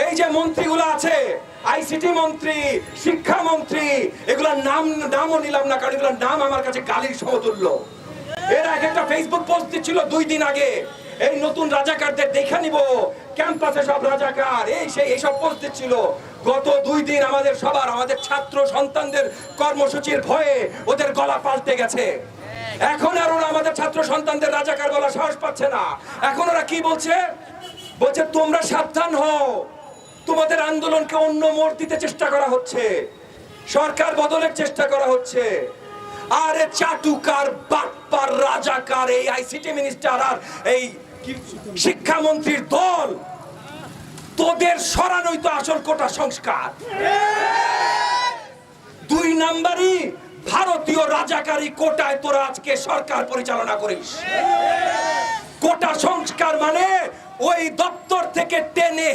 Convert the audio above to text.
এই যে মন্ত্রীগুলো আছে, আইসিটি মন্ত্রী, শিক্ষা মন্ত্রী, এগুলার নামও নিলাম না, কারণ এগুলোর নাম আমার কাছে গালির সমতুল্য। এরা একটা ফেসবুক পোস্ট দিচ্ছিল 2 দিন আগে, এই নতুন রাজাকারদের দেখে নিব, ক্যাম্পাসে সব রাজাকার, এইসব পোস্ট দিচ্ছিল। গত 2 দিন আমাদের ছাত্র সন্তানদের কর্মসূচির ভয়ে ওদের গলা পাল্টে গেছে। এখন আর ওরা আমাদের ছাত্র সন্তানদের রাজাকার বলা সাহস পাচ্ছে না। এখন ওরা কি বলছে? বলছে তোমরা সাবধান হও, তোমাদের আন্দোলনকে অন্য মোড় দিতে চেষ্টা করা হচ্ছে, সরকার বদলের চেষ্টা করা হচ্ছে। আরে চাটুকার, বাটপার, রাজাকার এই আইসিটি মিনিস্টার আর এই শিক্ষামন্ত্রীর দল, তোদের সরানোই তো আসল কোটা সংস্কার। 2 নাম্বারই ভারতীয় রাজাকারী কোটায় তোরা আজকে সরকার পরিচালনা করিস। কোটা সংস্কার মানে ওই দপ্তর থেকে টেনে